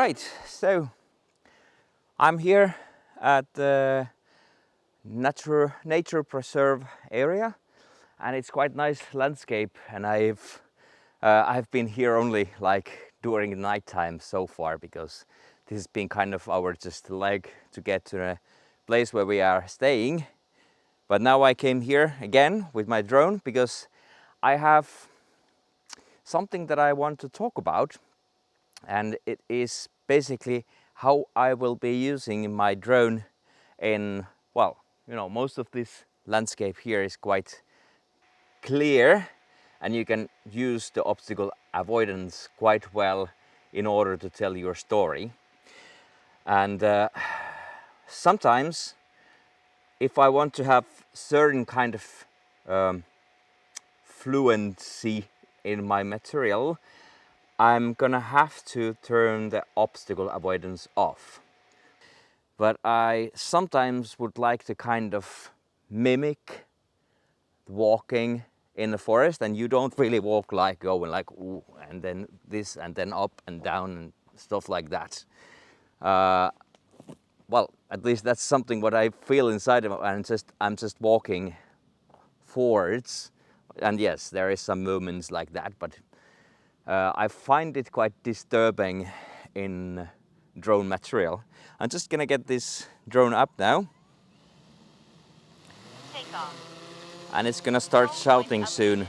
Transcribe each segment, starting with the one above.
Right, so I'm here at the nature preserve area, and it's quite nice landscape. And I've been here only like during the night time so far, because this has been kind of our just leg to get to the place where we are staying. But now I came here again with my drone because I have something that I want to talk about, and it is basically how I will be using my drone in, well, most of this landscape here is quite clear, and you can use the obstacle avoidance quite well in order to tell your story. And sometimes if I want to have certain kind of fluency in my material, I'm gonna have to turn the obstacle avoidance off. But I sometimes would like to kind of mimic walking in the forest, and you don't really walk like going like ooh, and then this and then up and down and stuff like that. Well, at least that's something what I feel inside of me, and I'm just walking forwards. And yes, there is some movements like that, but I find it quite disturbing in drone material. I'm just gonna get this drone up now. Take off. And it's gonna start shouting soon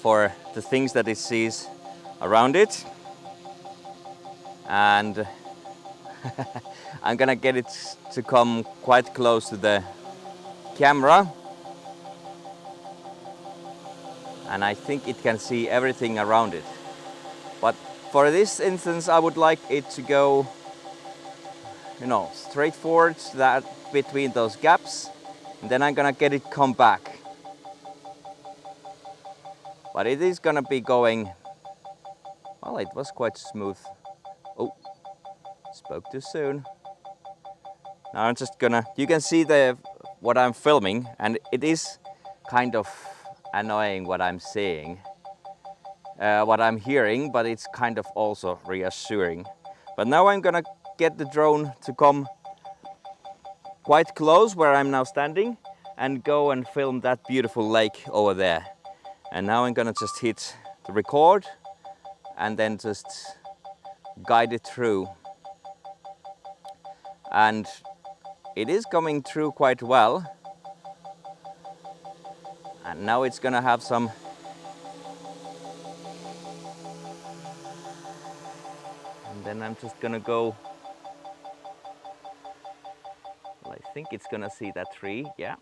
for the things that it sees around it. And I'm gonna get it to come quite close to the camera. And I think it can see everything around it. But for this instance, I would like it to go, straight forward, that between those gaps. And then I'm gonna get it come back. But it is gonna be going, well, it was quite smooth. Oh, spoke too soon. Now I'm just gonna, you can see what I'm filming, and it is kind of annoying what I'm seeing, what I'm hearing, but it's kind of also reassuring. But now I'm gonna get the drone to come quite close where I'm now standing and go and film that beautiful lake over there. And now I'm gonna just hit the record and then just guide it through. And it is coming through quite well. And now it's gonna have some, and then I'm just gonna go, well, I think it's gonna see that tree, yeah.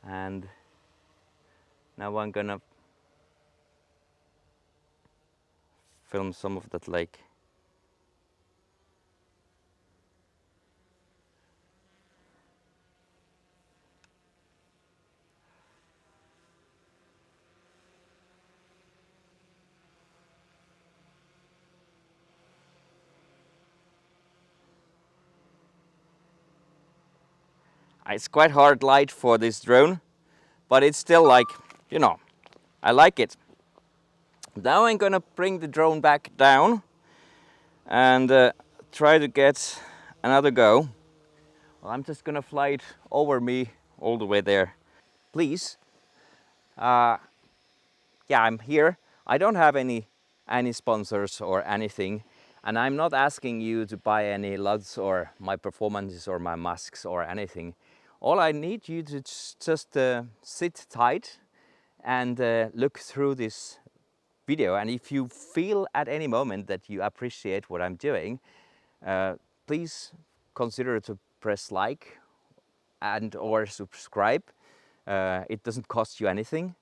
And now I'm gonna film some of that lake. It's quite hard light for this drone, but it's still like, I like it. Now I'm gonna bring the drone back down and try to get another go. Well, I'm just gonna fly it over me all the way there. Please, yeah, I'm here. I don't have any sponsors or anything, and I'm not asking you to buy any LUDs or my performances or my masks or anything. All I need you to just sit tight and look through this video. And if you feel at any moment that you appreciate what I'm doing, please consider to press like and or subscribe. It doesn't cost you anything,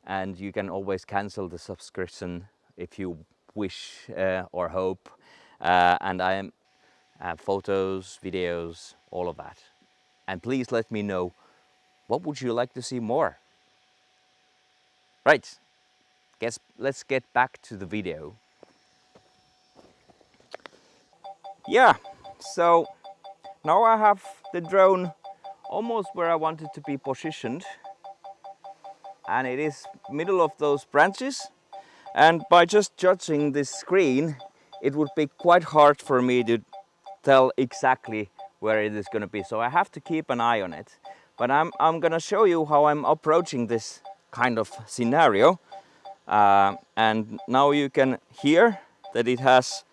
and you can always cancel the subscription if you wish or hope. And I am photos, videos, all of that. And please let me know, what would you like to see more? Right, let's get back to the video. Yeah, so now I have the drone almost where I want it to be positioned, and it is middle of those branches. And by just judging this screen, it would be quite hard for me to tell exactly where it is going to be. So I have to keep an eye on it. But I'm going to show you how I'm approaching this kind of scenario. And now you can hear that it has,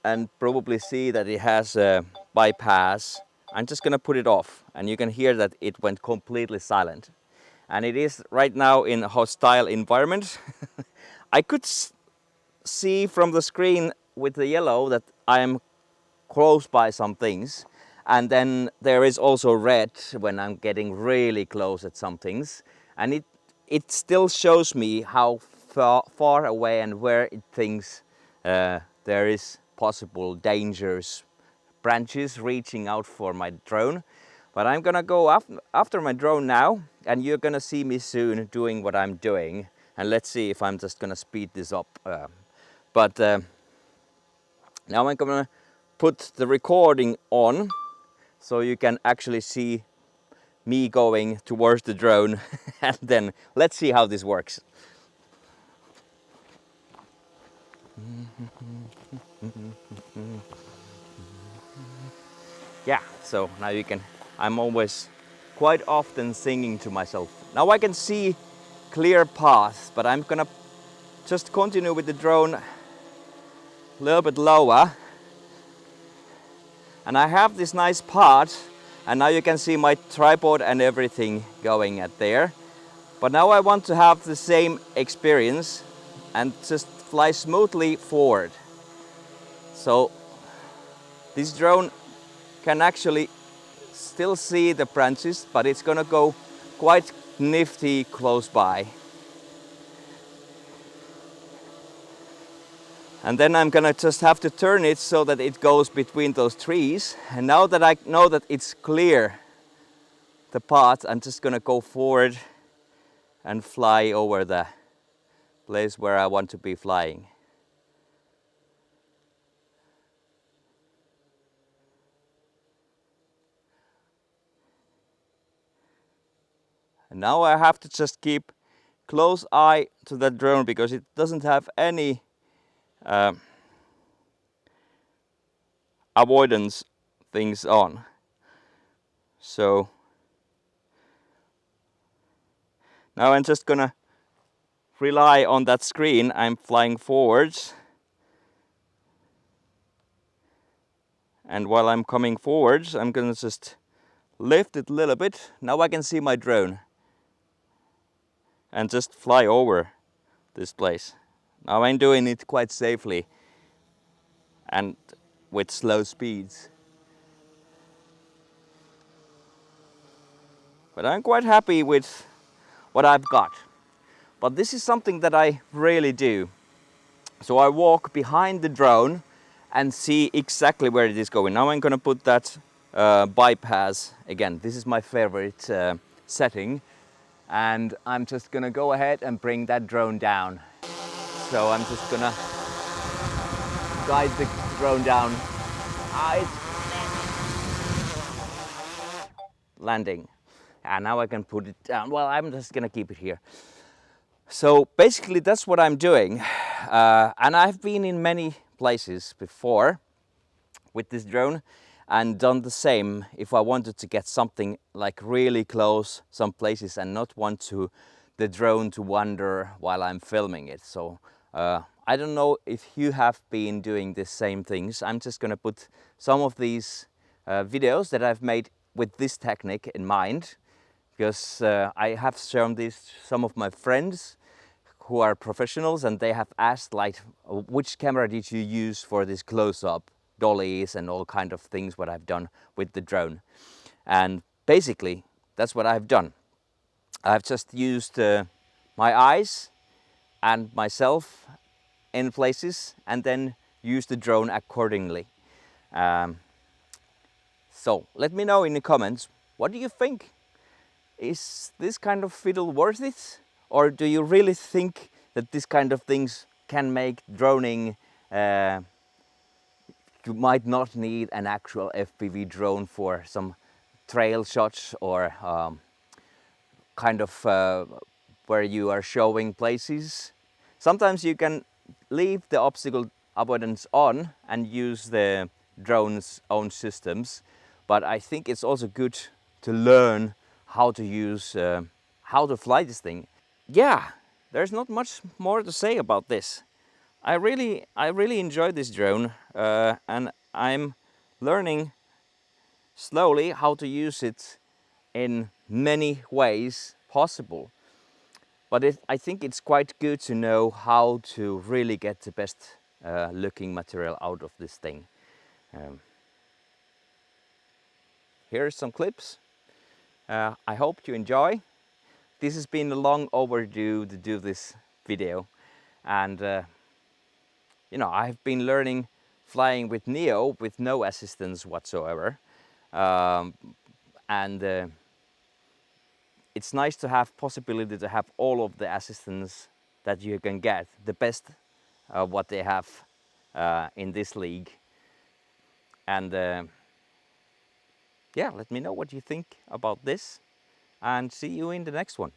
and probably see that it has a bypass. I'm just going to put it off, and you can hear that it went completely silent. And it is right now in a hostile environment. I could see from the screen with the yellow that I am close by some things, and then there is also red when I'm getting really close at some things, and it still shows me how far away and where it thinks there is possible dangers, branches reaching out for my drone. But I'm gonna go after my drone now, and you're gonna see me soon doing what I'm doing, and let's see if I'm just gonna speed this up. But now I'm gonna put the recording on so you can actually see me going towards the drone and then let's see how this works. Yeah, so now you can, I'm always quite often singing to myself. Now I can see clear paths, but I'm gonna just continue with the drone a little bit lower. And I have this nice path, and now you can see my tripod and everything going at there. But now I want to have the same experience and just fly smoothly forward. So this drone can actually still see the branches, but it's gonna go quite nifty close by. And then I'm gonna just have to turn it so that it goes between those trees. And now that I know that it's clear, the path, I'm just gonna go forward and fly over the place where I want to be flying. And now I have to just keep close eye to the drone because it doesn't have any avoidance things on. So now I'm just gonna rely on that screen. I'm flying forwards. And while I'm coming forwards, I'm gonna just lift it a little bit. Now I can see my drone and just fly over this place. Now I'm doing it quite safely and with slow speeds. But I'm quite happy with what I've got. But this is something that I really do. So I walk behind the drone and see exactly where it is going. Now I'm gonna put that bypass again. This is my favorite setting. And I'm just gonna go ahead and bring that drone down. So I'm just gonna guide the drone down. It's landing. And now I can put it down. Well, I'm just gonna keep it here. So basically that's what I'm doing. And I've been in many places before with this drone and done the same if I wanted to get something like really close some places and not want the drone to wander while I'm filming it. So I don't know if you have been doing the same things. I'm just gonna put some of these videos that I've made with this technique in mind, because I have shown this to some of my friends who are professionals, and they have asked like, which camera did you use for this close-up, dollies and all kind of things what I've done with the drone. And basically that's what I've done. I've just used my eyes and myself in places and then used the drone accordingly. So let me know in the comments, what do you think? Is this kind of fiddle worth it? Or do you really think that this kind of things can make droning, you might not need an actual FPV drone for some trail shots or kind of where you are showing places. Sometimes you can leave the obstacle avoidance on and use the drone's own systems, but I think it's also good to learn how to use, how to fly this thing. Yeah, there's not much more to say about this. I really enjoy this drone, and I'm learning slowly how to use it in many ways possible. But I think it's quite good to know how to really get the best looking material out of this thing. Um, Here are some clips. I hope you enjoy. This has been a long overdue to do this video, and you know, I've been learning flying with Neo with no assistance whatsoever, um, and it's nice to have possibility to have all of the assistance that you can get, the best what they have in this league. And yeah, let me know what you think about this, and see you in the next one.